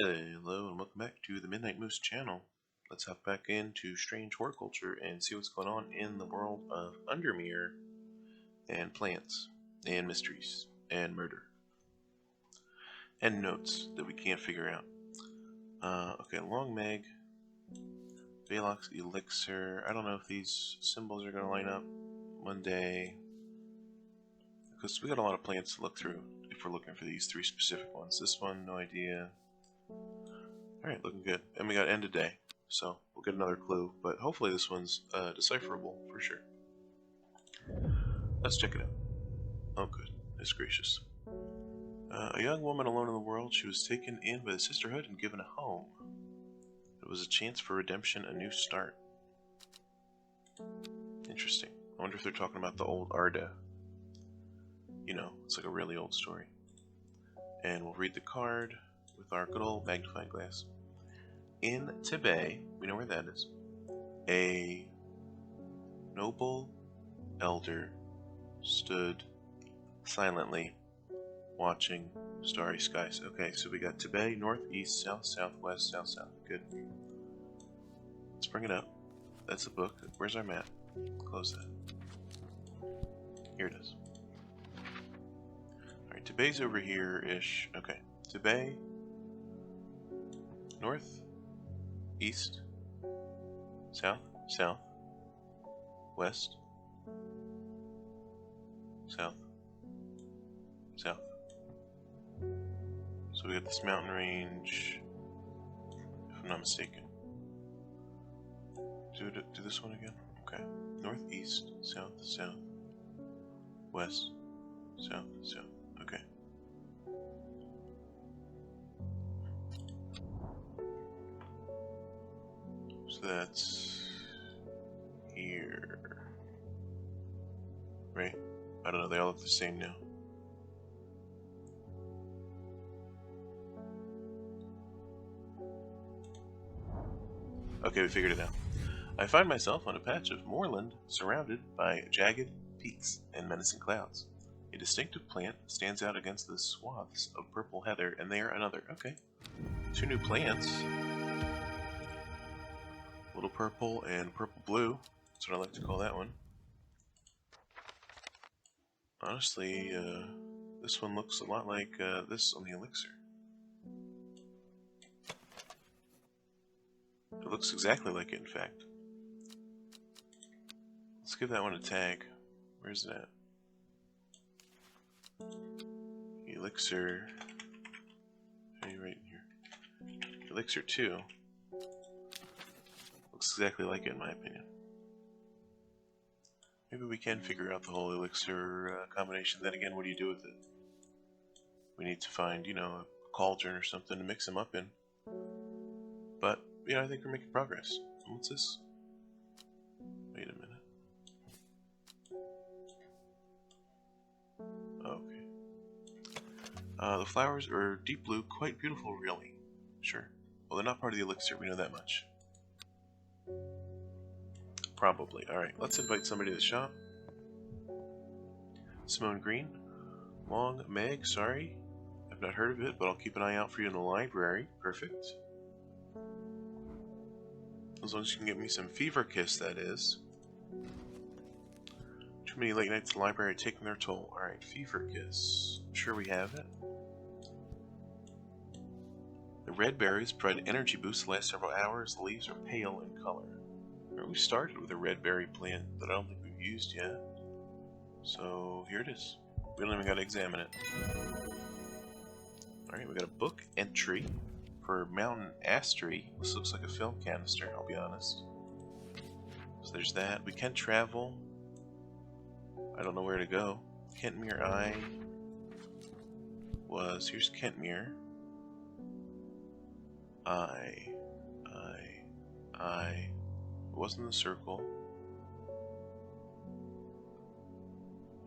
Hello and welcome back to the Midnight Moose channel. Let's hop back into Strange Horticulture and see what's going on in the world of Undermere and plants and mysteries and murder and notes that we can't figure out. Okay, Long Meg, Velox Elixir. I don't know if these symbols are going to line up one day because we got a lot of plants to look through if we're looking for these three specific ones. This one, no idea. Alright, looking good. And we got end of day, so we'll get another clue, but hopefully this one's decipherable for sure. Let's check it out. Oh good, it's gracious. A young woman alone in the world, she was taken in by the sisterhood and given a home. It was a chance for redemption, a new start. Interesting. I wonder if they're talking about the old Arda. You know, it's like a really old story. And we'll read the card with our good old magnifying glass. In Tibet, we know where that is, a noble elder stood silently watching starry skies. Okay, so we got Tibet, north, east, south, southwest, south, south. Good. Let's bring it up. That's the book. Where's our map? Close that. Here it is. Alright, Tibet's over here-ish. Okay. Tibet, north, east, south, south, west, south, south. So we got this mountain range, if I'm not mistaken. Do this one again? Okay. North, east, south, south, west, south, south. Okay. So that's here, right? I don't know, they all look the same now. Okay, we figured it out. I find myself on a patch of moorland surrounded by jagged peaks and menacing clouds. A distinctive plant stands out against the swaths of purple heather, and they are another. Okay, two new plants. Little purple and purple blue. That's what I like to call that one. Honestly, this one looks a lot like this on the elixir. It looks exactly like it, in fact. Let's give that one a tag. Where's that? Elixir. Hey, right in here. Elixir 2. Looks exactly like it, in my opinion. Maybe we can figure out the whole elixir combination. Then again, what do you do with it? We need to find, you know, a cauldron or something to mix them up in. But, you know, I think we're making progress. What's this? Wait a minute. Okay. The flowers are deep blue, quite beautiful, really. Sure. Well, they're not part of the elixir, we know that much. Probably. Alright, let's invite somebody to the shop. Simone Green. Long Meg, sorry. I've not heard of it, but I'll keep an eye out for you in the library. Perfect. As long as you can get me some Fever Kiss, that is. Too many late nights in the library are taking their toll. Alright, Fever Kiss. I'm sure we have it. The red berries provide energy boosts the last several hours. The leaves are pale in color. We started with a red berry plant that I don't think we've used yet. So here it is. We don't even got to examine it. Alright, we got a book entry for Mountain Astery. This looks like a film canister, I'll be honest. So there's that. We can travel. I don't know where to go. Kentmere Eye was... Here's Kentmere. It wasn't the circle.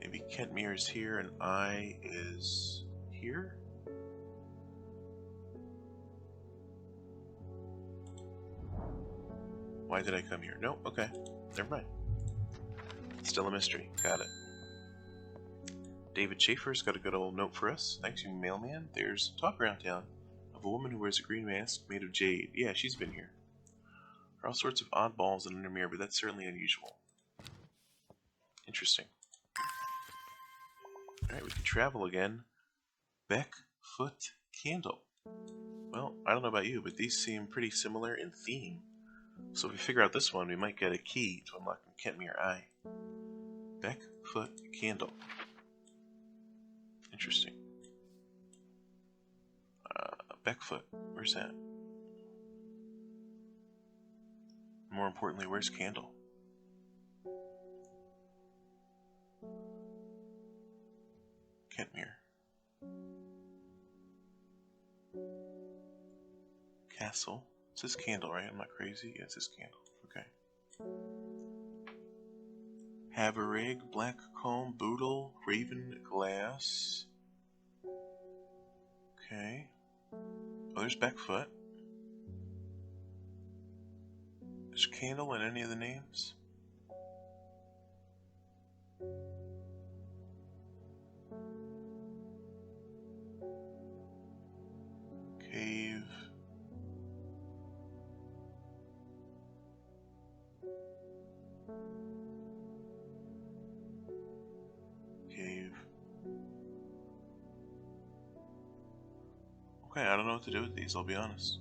Maybe Kentmere is here and I is here? Why did I come here? No, okay. Never mind. Still a mystery. Got it. David Schaefer's got a good old note for us. Thanks, you mailman. There's talk around town of a woman who wears a green mask made of jade. Yeah, she's been here. There are all sorts of oddballs in Undermere, but that's certainly unusual. Interesting. Alright, we can travel again. Beck, foot, candle. Well, I don't know about you, but these seem pretty similar in theme. So if we figure out this one, we might get a key to unlock Kentmere Eye. Beck, foot, candle. Interesting. Beckfoot, where's that? More importantly, where's candle? Kentmere. Castle. It says candle, right? I'm not crazy. Yeah, it says candle. Okay. Haverig, Blackcomb, Boodle, Raven Glass. Okay. Oh, there's Beckfoot. Is candle in any of the names? Cave. Cave. Okay, I don't know what to do with these, I'll be honest.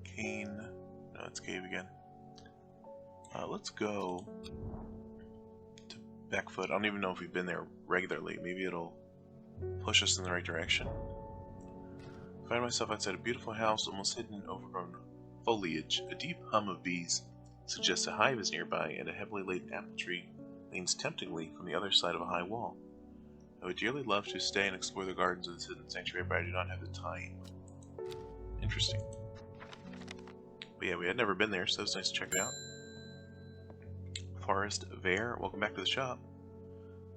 Cane. No, it's cave again. Let's go to Beckfoot. I don't even know if we've been there regularly. Maybe it'll push us in the right direction. I find myself outside a beautiful house, almost hidden in overgrown foliage. A deep hum of bees suggests a hive is nearby, and a heavily laden apple tree leans temptingly from the other side of a high wall. I would dearly love to stay and explore the gardens of this hidden sanctuary, but I do not have the time. Interesting. But yeah, we had never been there, so it was nice to check it out. Forest Vare, welcome back to the shop.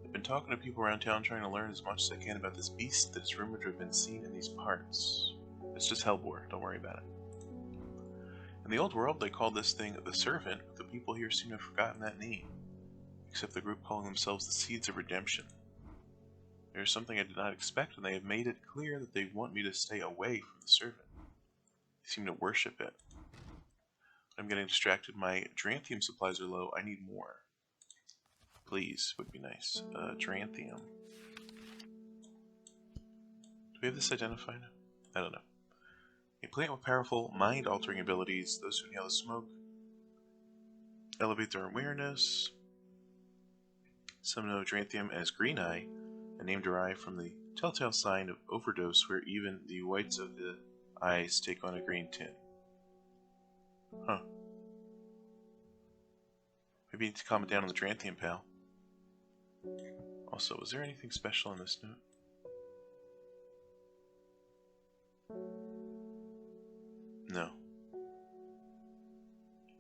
I've been talking to people around town trying to learn as much as I can about this beast that is rumored to have been seen in these parts. It's just Hellbore, don't worry about it. In the old world, they called this thing the Servant, but the people here seem to have forgotten that name, except the group calling themselves the Seeds of Redemption. There is something I did not expect, and they have made it clear that they want me to stay away from the Servant. They seem to worship it. I'm getting distracted. My Dranthium supplies are low. I need more. Please, would be nice. Dranthium. Do we have this identified? I don't know. A plant with powerful mind-altering abilities. Those who inhale the smoke elevate their awareness. Some know Dranthium as Green Eye, a name derived from the telltale sign of overdose where even the whites of the eyes take on a green tint. Huh. Maybe you need to calm it down on the Dranthium, pal. Also, was there anything special in this note? No.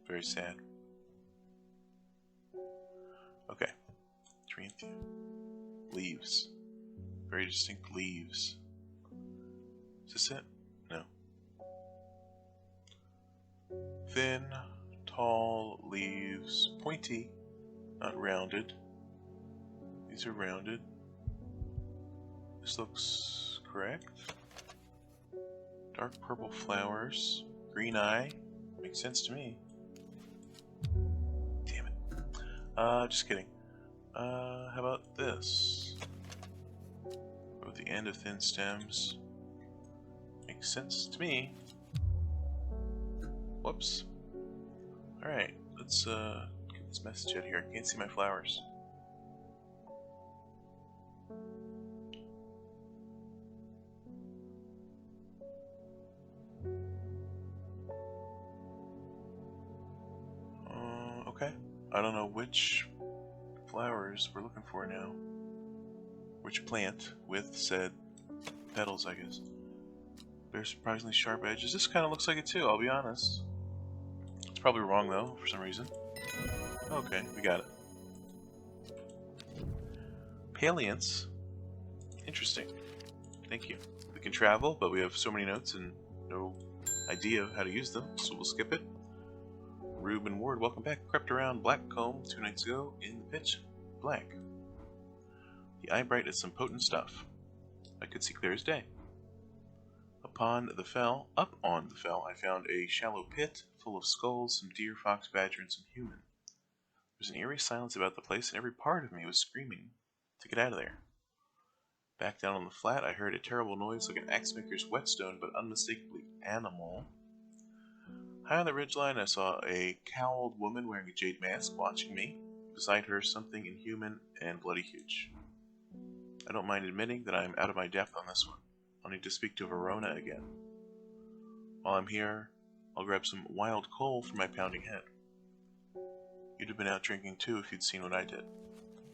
Very sad. Okay. Dranthium. Leaves. Very distinct leaves. Is this it? No. Thin, tall leaves. Pointy, not rounded. These are rounded. This looks correct. Dark purple flowers. Green eye. Makes sense to me. Damn it. Just kidding. How about this? Go at the end of thin stems. Makes sense to me. Whoops. Alright, let's get this message out here. I can't see my flowers. Okay. I don't know which flowers we're looking for now. Which plant with said petals, I guess. They're surprisingly sharp edges. This kind of looks like it too, I'll be honest. It's probably wrong though, for some reason. Okay, we got it. Paliants. Interesting. Thank you. We can travel, but we have so many notes and no idea of how to use them, so we'll skip it. Reuben Ward, welcome back. Crept around Blackcomb 2 nights ago in the pitch black. The eye bright is some potent stuff. I could see clear as day. Up on the fell, I found a shallow pit full of skulls, some deer, fox, badger, and some human. There was an eerie silence about the place, and every part of me was screaming to get out of there. Back down on the flat, I heard a terrible noise like an axe-maker's whetstone, but unmistakably animal. High on the ridgeline, I saw a cowled woman wearing a jade mask watching me. Beside her, something inhuman and bloody huge. I don't mind admitting that I am out of my depth on this one. I'll need to speak to Verona again. While I'm here, I'll grab some wild coal for my pounding head. You'd have been out drinking too if you'd seen what I did.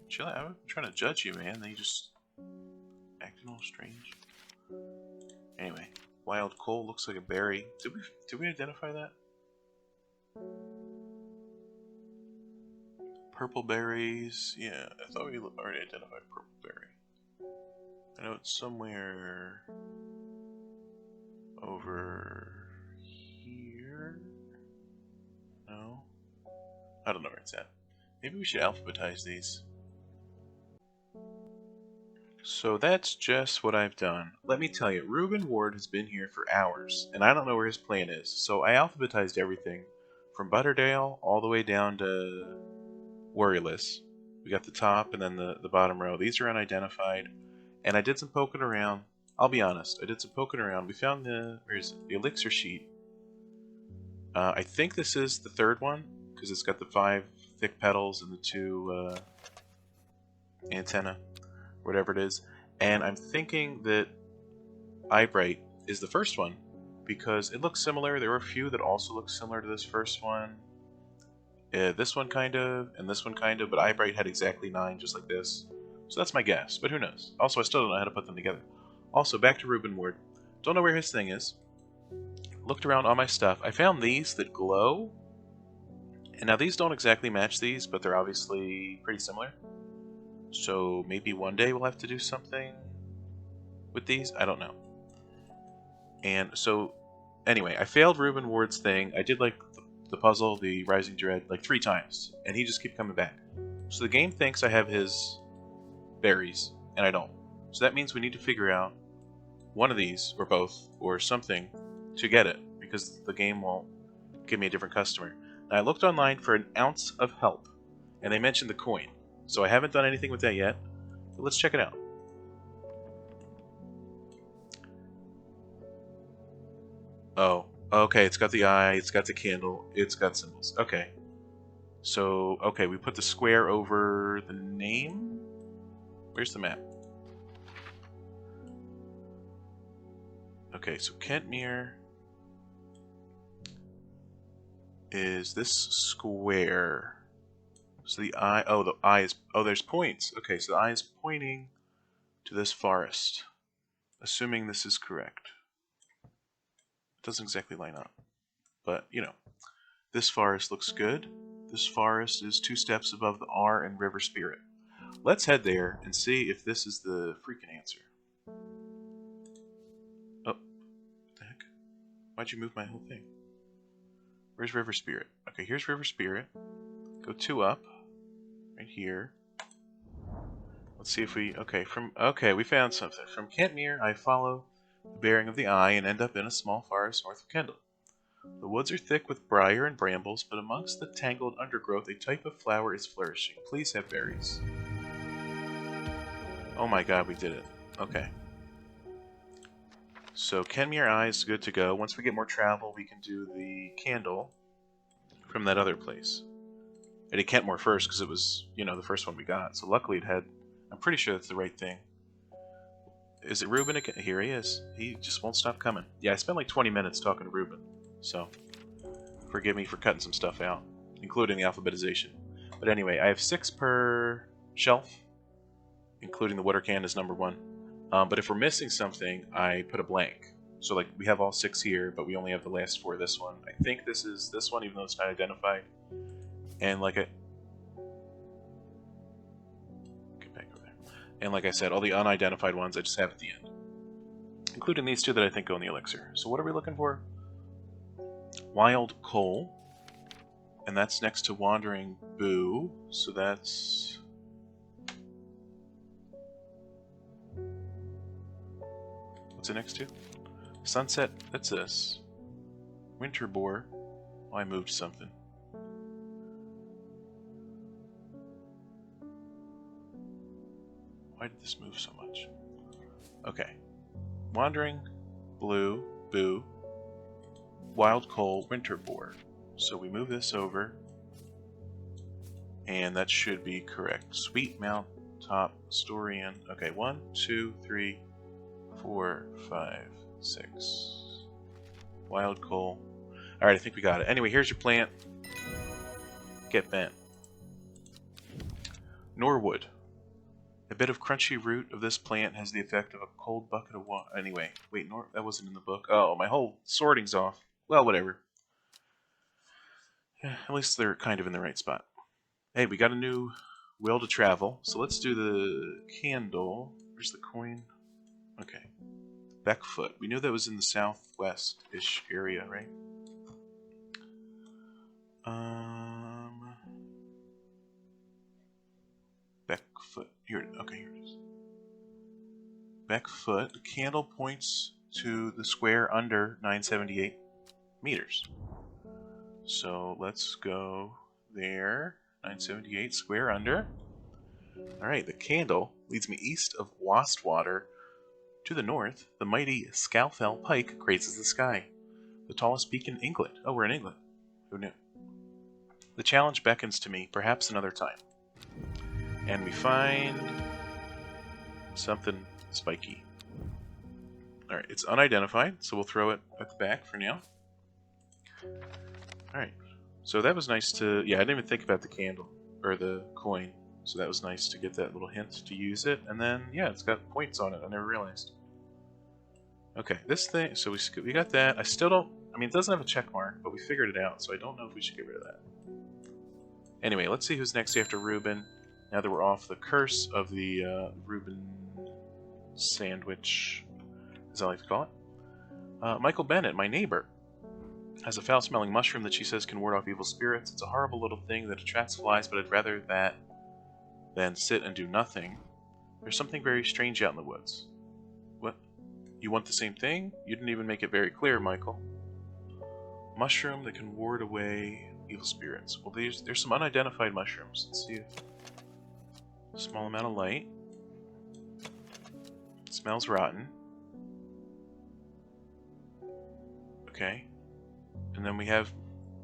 Chill out, I'm trying to judge you, man. Then you just acting all strange. Anyway, wild coal looks like a berry. Did we identify that? Purple berries. Yeah, I thought we already identified purple berry. I know it's somewhere over here. No? I don't know where it's at. Maybe we should alphabetize these. So that's just what I've done. Let me tell you, Reuben Ward has been here for hours, and I don't know where his plan is. So I alphabetized everything from Butterdale all the way down to Worryless. We got the top and then the bottom row. These are unidentified. And I did some poking around. I'll be honest, I did some poking around. We found the elixir sheet. I think this is the third one, because it's got the 5 thick petals and the 2 antenna, whatever it is. And I'm thinking that Eyebright is the first one, because it looks similar. There were a few that also look similar to this first one. This one kind of, and this one kind of, but Eyebright had exactly 9, just like this. So that's my guess, but who knows? Also, I still don't know how to put them together. Also, back to Reuben Ward. Don't know where his thing is. Looked around all my stuff. I found these that glow. And now these don't exactly match these, but they're obviously pretty similar. So maybe one day we'll have to do something with these. I don't know. And so, anyway, I failed Reuben Ward's thing. I did like the puzzle, the Rising Dread, like 3 times. And he just kept coming back. So the game thinks I have his berries, and I don't. So that means we need to figure out one of these, or both, or something, to get it, because the game won't give me a different customer. Now, I looked online for an ounce of help, and they mentioned the coin. So I haven't done anything with that yet, but let's check it out. Oh, okay, it's got the eye, it's got the candle, it's got symbols. Okay. So, okay, we put the square over the name? Where's the map? Okay, so Kentmere is this square. So the eye, the eye is, there's points. Okay, so the eye is pointing to this forest. Assuming this is correct. It doesn't exactly line up. But, you know, this forest looks good. This forest is 2 steps above the R in River Spirit. Let's head there and see if this is the freaking answer. Oh, what the heck? Why'd you move my whole thing? Where's River Spirit? Okay, here's River Spirit. Go 2 up. Right here. Let's see if we... Okay, we found something. From Kentmere, I follow the bearing of the eye and end up in a small forest north of Kendall. The woods are thick with briar and brambles, but amongst the tangled undergrowth, a type of flower is flourishing. Please have berries. Oh my god, we did it. Okay. So, Kenmere Eye is good to go. Once we get more travel, we can do the candle from that other place. I did Kentmore first, because it was, you know, the first one we got. So luckily it had... I'm pretty sure that's the right thing. Is it Reuben again? Here he is. He just won't stop coming. Yeah, I spent like 20 minutes talking to Reuben. So, forgive me for cutting some stuff out, including the alphabetization. But anyway, I have 6 per shelf, including the water can is number 1. But if we're missing something, I put a blank. So like we have all 6 here, but we only have the last 4 this one. I think this is this one, even though it's not identified. And like get back over there. And like I said, all the unidentified ones I just have at the end, including these 2 that I think go in the elixir. So what are we looking for? Wild coal. And that's next to Wandering Boo, so that's... What's it next to? Sunset, that's this. Winter Boar. Oh, I moved something. Why did this move so much? Okay. Wandering, Blue, Boo, Wild Coal, Winter Boar. So we move this over, and that should be correct. Sweet Mount Top, Storian. Okay, 1, 2, 3, 4, 5, 6. Wild Coal. Alright, I think we got it. Anyway, here's your plant. Get bent. Norwood. A bit of crunchy root of this plant has the effect of a cold bucket of water. Anyway, wait, that wasn't in the book. Oh, my whole sorting's off. Well, whatever. Yeah, at least they're kind of in the right spot. Hey, we got a new will to travel. So let's do the candle. Where's the coin? Okay. Beckfoot. We knew that was in the southwest-ish area, right? Beckfoot. Here, okay, here it is. Beckfoot. The candle points to the square under 978 meters. So let's go there. 978 square under. Alright, the candle leads me east of Wastwater. To the north, the mighty Scalfell Pike grazes the sky. The tallest peak in England. Oh, we're in England. Who knew? The challenge beckons to me, perhaps another time. And we find something spiky. Alright, it's unidentified, so we'll throw it at the back for now. Alright, so that was nice to... Yeah, I didn't even think about the candle, or the coin. So that was nice to get that little hint to use it. And then, yeah, it's got points on it. I never realized. Okay, this thing... So we got that. I still don't... I mean, it doesn't have a check mark, but we figured it out, so I don't know if we should get rid of that. Anyway, let's see who's next after Reuben. Now that we're off the curse of the Reuben sandwich, as I like to call it. Michael Bennett, my neighbor, has a foul-smelling mushroom that she says can ward off evil spirits. It's a horrible little thing that attracts flies, but I'd rather that than sit and do nothing. There's something very strange out in the woods. What? You want the same thing? You didn't even make it very clear, Michael. Mushroom that can ward away evil spirits. Well, there's some unidentified mushrooms. Let's see. Small amount of light. It smells rotten. Okay. And then we have...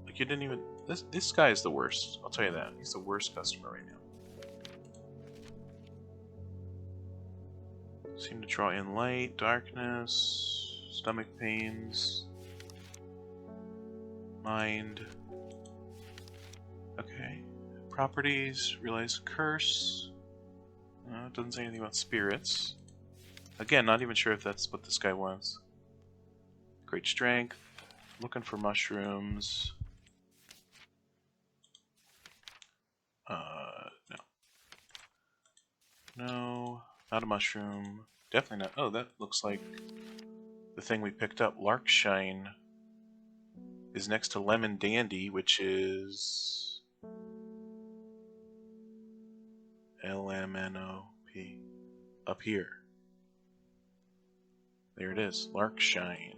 Like, you didn't even... This guy is the worst. I'll tell you that. He's the worst customer right now. Seem to draw in light, darkness, stomach pains, mind. Okay. Properties, realize curse. It doesn't say anything about spirits. Again, not even sure if that's what this guy wants. Great strength. Looking for mushrooms. No. No, not a mushroom. Definitely not. Oh, that looks like the thing we picked up. Larkshine is next to Lemon Dandy, which is LMNOP. Up here. There it is. Larkshine.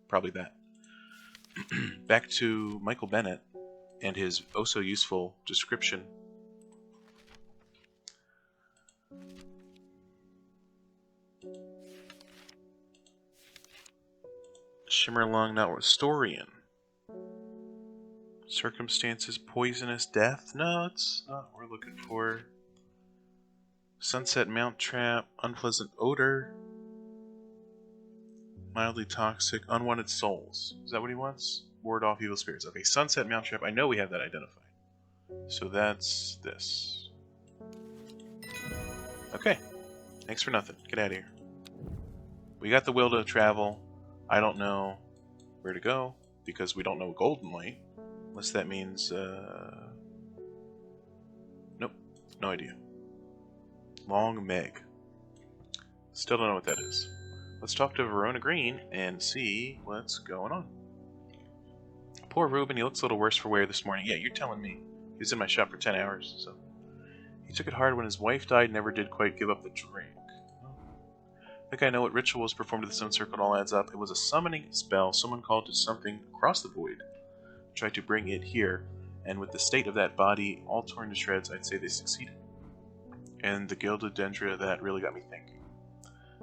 Probably that. Back to Michael Bennett and his oh-so-useful description. Shimmerlong, not Storian. Circumstances, poisonous death? No, it's not what we're looking for. Sunset Mount Trap, unpleasant odor. Mildly toxic, unwanted souls. Is that what he wants? Ward off evil spirits. Okay, Sunset Mount Trap. I know we have that identified. So that's this. Okay. Thanks for nothing. Get out of here. We got the will to travel. I don't know where to go because we don't know Golden Light. Unless that means... Nope. No idea. Long Meg. Still don't know what that is. Let's talk to Verona Green and see what's going on. Poor Reuben, he looks a little worse for wear this morning. Yeah, you're telling me. He was in my shop for 10 hours, so... He took it hard when his wife died, never did quite give up the drink. I think I know what ritual was performed at the stone circle, and all adds up. It was a summoning spell. Someone called to something across the void. Tried to bring it here, and with the state of that body all torn to shreds, I'd say they succeeded. And the gilded dendra, that really got me thinking.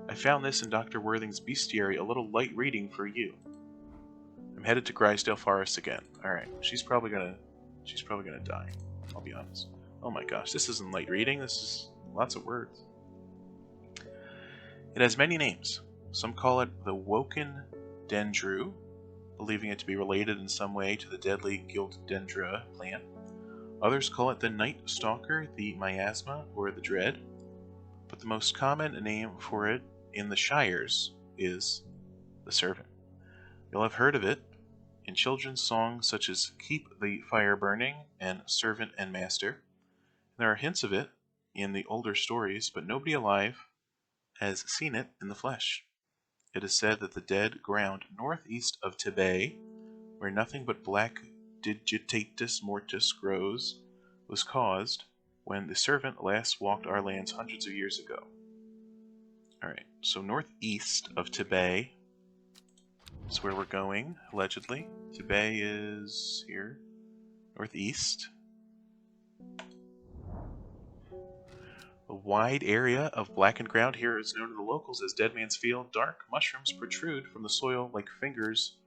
I found this in Dr. Worthing's bestiary, a little light reading for you. I'm headed to Grisdale Forest again. Alright, she's probably gonna die, I'll be honest. Oh my gosh, this isn't light reading, this is lots of words. It has many names. Some call it the Woken Dendru, believing it to be related in some way to the deadly Gildendra plant. Others call it the Night Stalker, the Miasma, or the Dread. But the most common name for it in the Shires is the Servant. You'll have heard of it in children's songs such as Keep the Fire Burning and Servant and Master. There are hints of it in the older stories, but nobody alive has seen it in the flesh. It is said that the dead ground northeast of Tibet, where nothing but black digitatus mortis grows, was caused when the Servant last walked our lands hundreds of years ago. Alright, so northeast of Tibet is where we're going, allegedly. Tibet is here, northeast. A wide area of blackened ground here is known to the locals as Dead Man's Field. Dark mushrooms protrude from the soil like fingers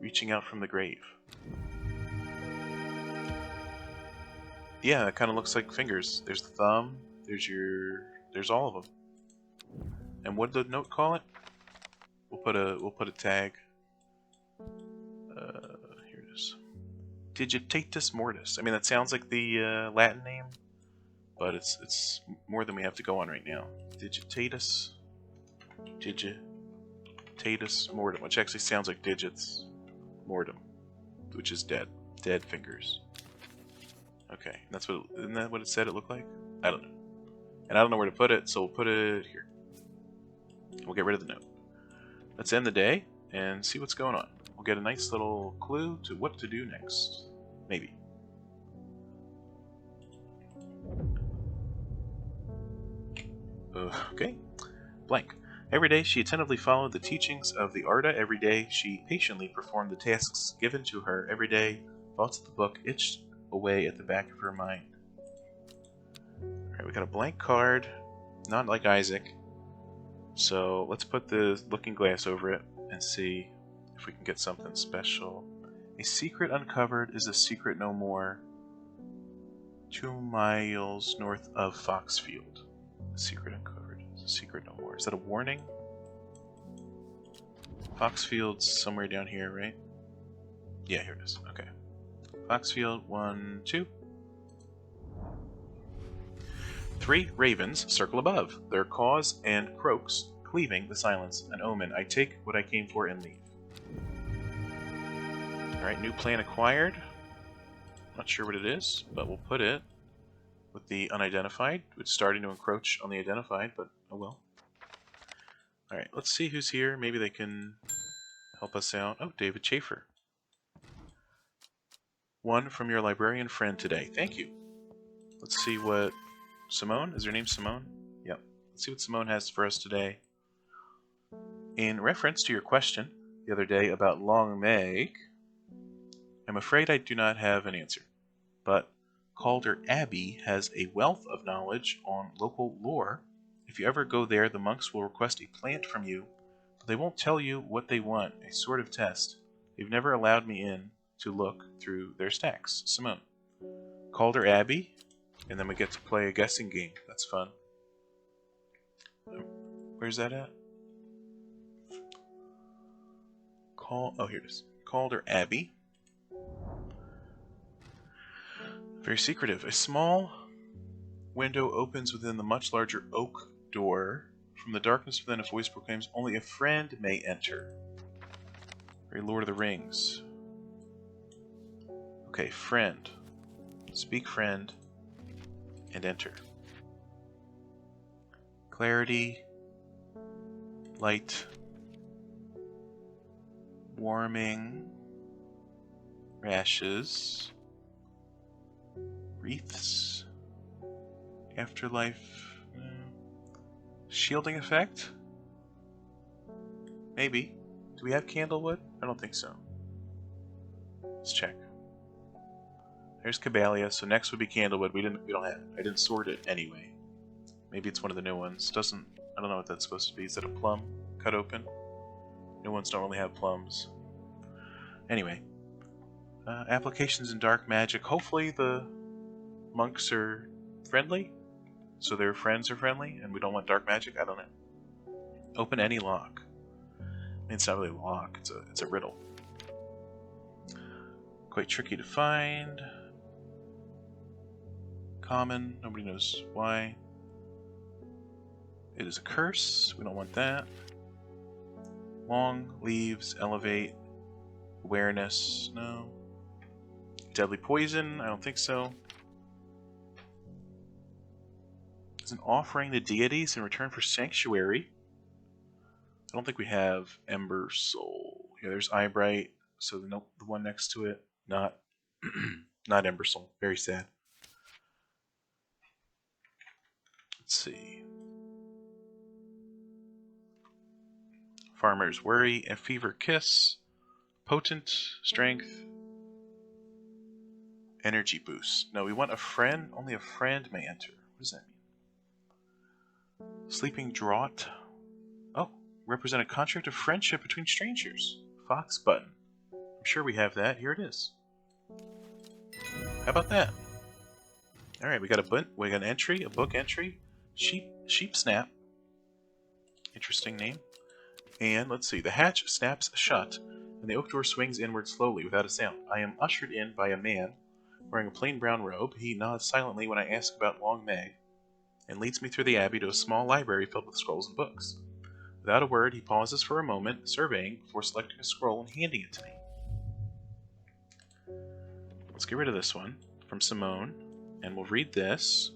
reaching out from the grave. Yeah, it kind of looks like fingers. There's the thumb, there's all of them. And what did the note call it? We'll put a tag. Here it is. Digitatus mortis. I mean, that sounds like the Latin name, but it's more than we have to go on right now. Digitatus mortem, which actually sounds like digits mortem, which is dead fingers. Okay, isn't that what it said it looked like? I don't know. And I don't know where to put it, so we'll put it here. We'll get rid of the note. Let's end the day and see what's going on. We'll get a nice little clue to what to do next. Maybe. Okay. Blank. Every day she attentively followed the teachings of the Arda. Every day she patiently performed the tasks given to her. Every day thoughts of the book itched away at the back of her mind. Alright, we got a blank card. Not like Isaac. So let's put the looking glass over it and see if we can get something special. A secret uncovered is a secret no more. 2 miles north of Foxfield. A secret uncovered is a secret no more. Is that a warning? Foxfield's somewhere down here, right? Yeah, here it is. Okay. Foxfield, 1, 2. 3 ravens circle above, their caws and croaks cleaving the silence. An omen. I take what I came for and leave. Alright, new plan acquired. Not sure what it is, but we'll put it with the unidentified. It's starting to encroach on the identified, but oh well. Alright, let's see who's here. Maybe they can help us out. Oh, David Schaefer. 1 from your librarian friend today. Thank you. Let's see what... Simone? Is her name Simone? Yep. Let's see what Simone has for us today. In reference to your question the other day about Long Meg, I'm afraid I do not have an answer. But Calder Abbey has a wealth of knowledge on local lore. If you ever go there, the monks will request a plant from you, but they won't tell you what they want, a sort of test. They've never allowed me in to look through their stacks. Simone. Calder Abbey, and then we get to play a guessing game. That's fun. Where's that at? Oh, here it is. Calder Abbey. Very secretive. A small window opens within the much larger oak door. From the darkness within, a voice proclaims, only a friend may enter. Very Lord of the Rings. Okay, friend. Speak friend. And enter. Clarity. Light. Warming. Rashes. Wreaths. Afterlife. Shielding effect? Maybe. Do we have candlewood? I don't think so. Let's check. There's Caballia, so next would be candlewood. We don't have it. I didn't sort it anyway. Maybe it's one of the new ones. I don't know what that's supposed to be. Is that a plum cut open? New ones don't really have plums. Anyway. Applications in dark magic. Hopefully the monks are friendly. So their friends are friendly, and we don't want dark magic? I don't know. Open any lock. I mean, it's not really a lock. It's a riddle. Quite tricky to find. Common. Nobody knows why. It is a curse. We don't want that. Long. Leaves. Elevate. Awareness. No. Deadly poison. I don't think so. It's an offering to deities in return for sanctuary. I don't think we have Ember Soul. Yeah, there's Eyebright. So the one next to it, not not Ember Soul. Very sad. Let's see. Farmer's Worry, a Fever Kiss, Potent, Strength, Energy Boost. No, we want a friend. Only a friend may enter. What does that mean? Sleeping Draught. Oh, represent a contract of friendship between strangers. Fox Button. I'm sure we have that. Here it is. How about that? Alright, we got an entry, a book entry. Sheep Snap. Interesting name. And let's see. The hatch snaps shut, and the oak door swings inward slowly without a sound. I am ushered in by a man wearing a plain brown robe. He nods silently when I ask about Long Meg, and leads me through the Abbey to a small library filled with scrolls and books. Without a word, he pauses for a moment, surveying, before selecting a scroll and handing it to me. Let's get rid of this one from Simone, and we'll read this.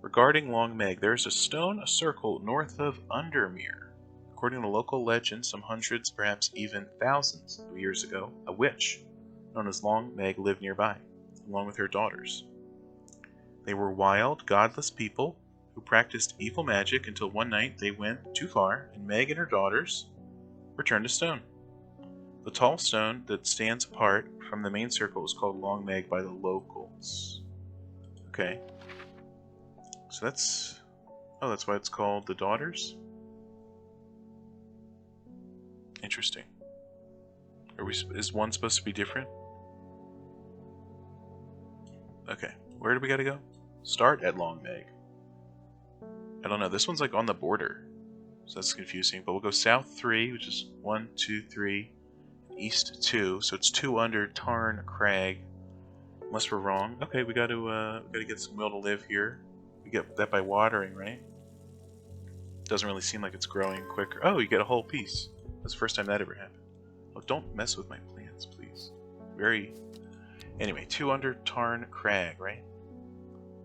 Regarding Long Meg, there is a stone circle north of Undermere. According to local legend, some hundreds, perhaps even thousands of years ago, a witch known as Long Meg lived nearby, along with her daughters. They were wild, godless people who practiced evil magic until one night they went too far, and Meg and her daughters were turned to stone. The tall stone that stands apart from the main circle is called Long Meg by the locals. Okay. So that's why it's called the Daughters? Interesting. Is one supposed to be different? Okay. Where do we gotta go? Start at Long Meg. I don't know. This one's like on the border. So that's confusing. But we'll go south 3, which is 1, 2, 3. East 2. So it's 2 under Tarn Crag. Unless we're wrong. Okay, we gotta get some will to live here. We get that by watering, right? Doesn't really seem like it's growing quicker. Oh, you get a whole piece. That's the first time that ever happened. Oh, don't mess with my plants, please. Anyway, 2 under Tarn Crag, right?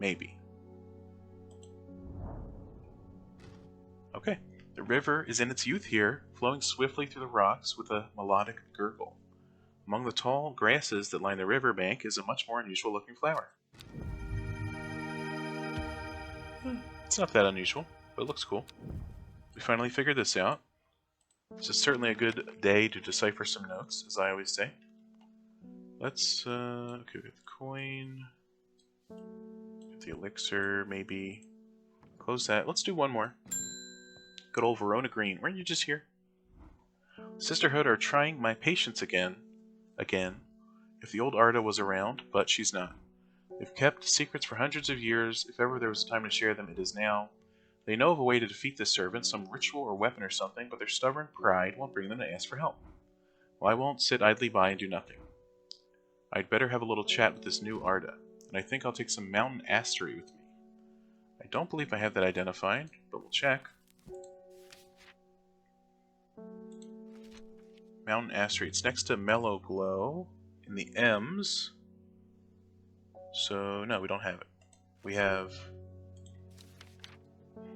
Maybe. Okay. The river is in its youth here, flowing swiftly through the rocks with a melodic gurgle. Among the tall grasses that line the riverbank is a much more unusual looking flower. It's not that unusual, but it looks cool. We finally figured this out. This is certainly a good day to decipher some notes, as I always say. Let's, okay, we got the coin. Get the elixir, maybe. Close that. Let's do one more. Good old Verona Green. Weren't you just here? Sisterhood are trying my patience again. If the old Arda was around, but she's not. They've kept secrets for hundreds of years. If ever there was a time to share them, it is now. They know of a way to defeat this servant, some ritual or weapon or something, but their stubborn pride won't bring them to ask for help. Well, I won't sit idly by and do nothing. I'd better have a little chat with this new Arda, and I think I'll take some mountain astery with me. I don't believe I have that identified, but we'll check. Mountain astery. It's next to Mellow Glow in the M's. So, no, we don't have it. We have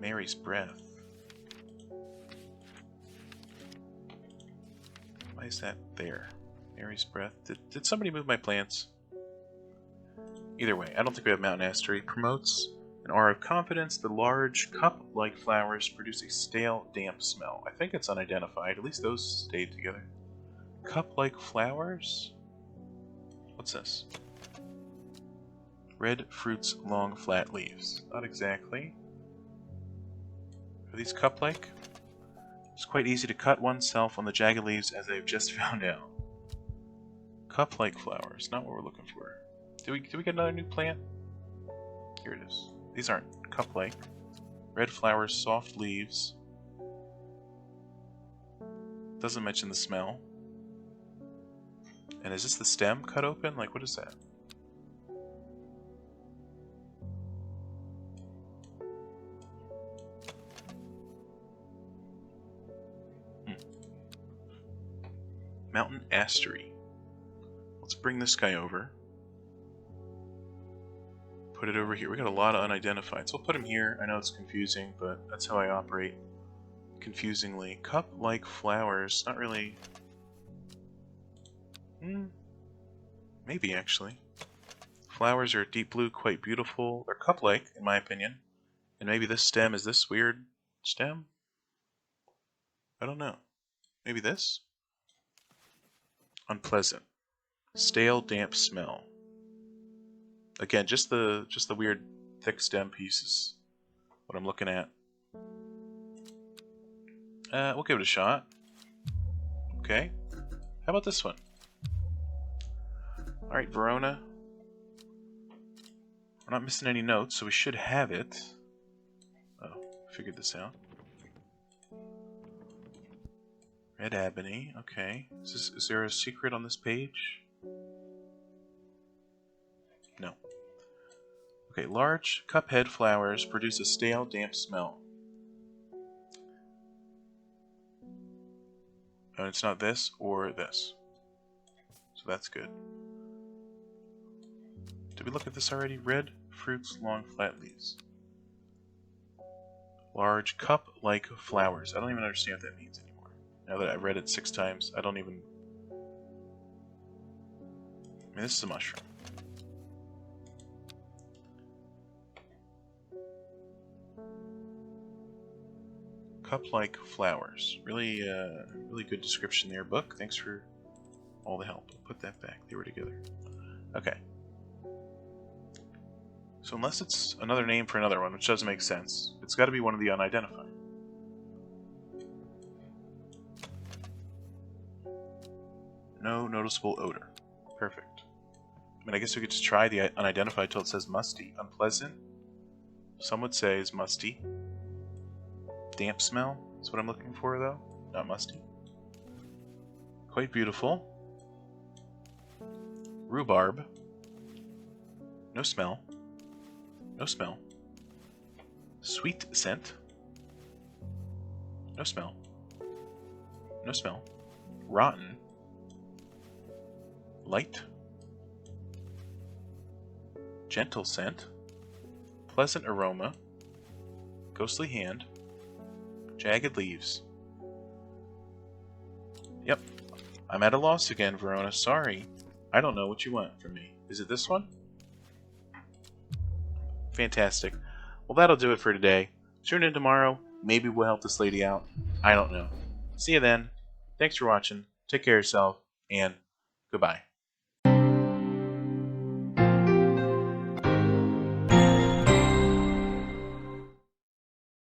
Mary's Breath. Why is that there? Mary's breath. Did somebody move my plants? Either way, I don't think we have mountain astery. Promotes an aura of confidence. The large cup-like flowers produce a stale, damp smell. I think it's unidentified. At least those stayed together. Cup-like flowers? What's this? Red fruits, long, flat leaves. Not exactly. Are these cup-like? It's quite easy to cut oneself on the jagged leaves, as I've just found out. Cup-like flowers. Not what we're looking for. Did we get another new plant? Here it is. These aren't cup-like. Red flowers, soft leaves. Doesn't mention the smell. And is this the stem cut open? Like, what is that? Mountain astery. Let's bring this guy over. Put it over here. We got a lot of unidentified, so we'll put him here. I know it's confusing, but that's how I operate. Confusingly. Cup-like flowers. Not really... Maybe, actually. Flowers are deep blue, quite beautiful. They're cup-like, in my opinion. And maybe this stem is this weird stem? I don't know. Maybe this? Unpleasant. Stale, damp smell. Again, just the weird thick stem pieces. What I'm looking at. We'll give it a shot. Okay. How about this one? Alright, Verona. We're not missing any notes, so we should have it. Oh, figured this out. Red Abbey, okay. Is there a secret on this page? No. Okay, large cuphead flowers produce a stale, damp smell. And it's not this or this. So that's good. Did we look at this already? Red fruits, long, flat leaves. Large cup-like flowers. I don't even understand what that means anymore. Now that I've read it 6 times, I don't even... I mean, this is a mushroom. Cup-like flowers. Really, really good description there, book. Thanks for all the help. I'll put that back. They were together. Okay. So unless it's another name for another one, which doesn't make sense, it's got to be one of the unidentified. No noticeable odor. Perfect. I mean, I guess we could just try the unidentified till it says musty. Unpleasant. Some would say is musty. Damp smell is what I'm looking for, though. Not musty. Quite beautiful. Rhubarb. No smell. No smell. Sweet scent. No smell. No smell. Rotten. Light. Gentle scent. Pleasant aroma. Ghostly hand. Jagged leaves. Yep. I'm at a loss again, Verona. Sorry. I don't know what you want from me. Is it this one? Fantastic. Well, that'll do it for today. Tune in tomorrow. Maybe we'll help this lady out. I don't know. See you then. Thanks for watching. Take care of yourself, and goodbye.